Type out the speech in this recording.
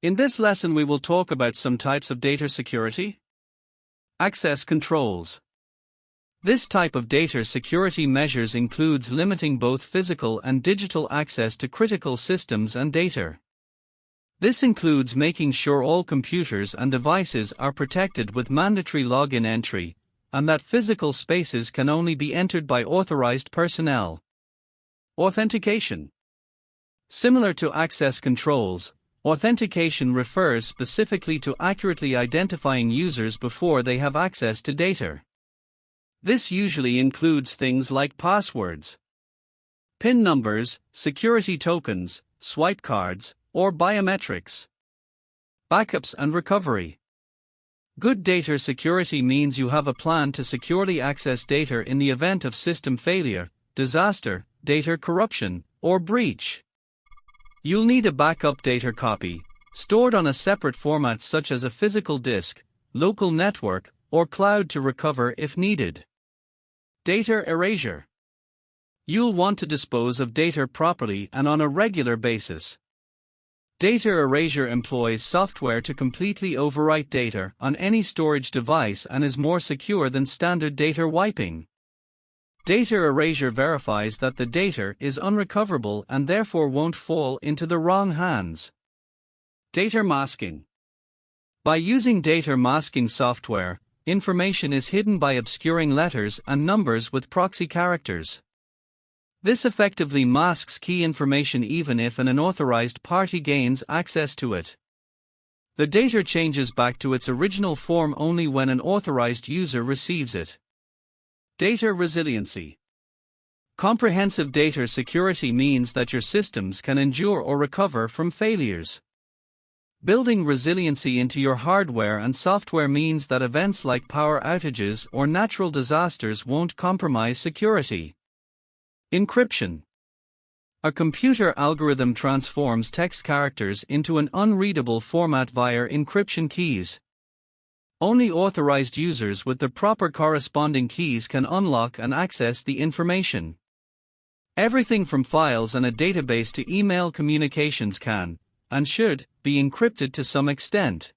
In this lesson we will talk about some types of data security. Access controls. This type of data security measures includes limiting both physical and digital access to critical systems and data. This includes making sure all computers and devices are protected with mandatory login entry, and that physical spaces can only be entered by authorized personnel. Authentication. Similar to access controls, authentication refers specifically to accurately identifying users before they have access to data. This usually includes things like passwords, PIN numbers, security tokens, swipe cards, or biometrics. Backups and recovery. Good data security means you have a plan to securely access data in the event of system failure, disaster, data corruption, or breach. You'll need a backup data copy, stored on a separate format such as a physical disk, local network, or cloud to recover if needed. Data erasure. You'll want to dispose of data properly and on a regular basis. Data erasure employs software to completely overwrite data on any storage device and is more secure than standard data wiping. Data erasure verifies that the data is unrecoverable and therefore won't fall into the wrong hands. Data masking. By using data masking software, information is hidden by obscuring letters and numbers with proxy characters. This effectively masks key information even if an unauthorized party gains access to it. The data changes back to its original form only when an authorized user receives it. Data resiliency. Comprehensive data security means that your systems can endure or recover from failures. Building resiliency into your hardware and software means that events like power outages or natural disasters won't compromise security. Encryption. A computer algorithm transforms text characters into an unreadable format via encryption keys. Only authorized users with the proper corresponding keys can unlock and access the information. Everything from files and a database to email communications can, and should, be encrypted to some extent.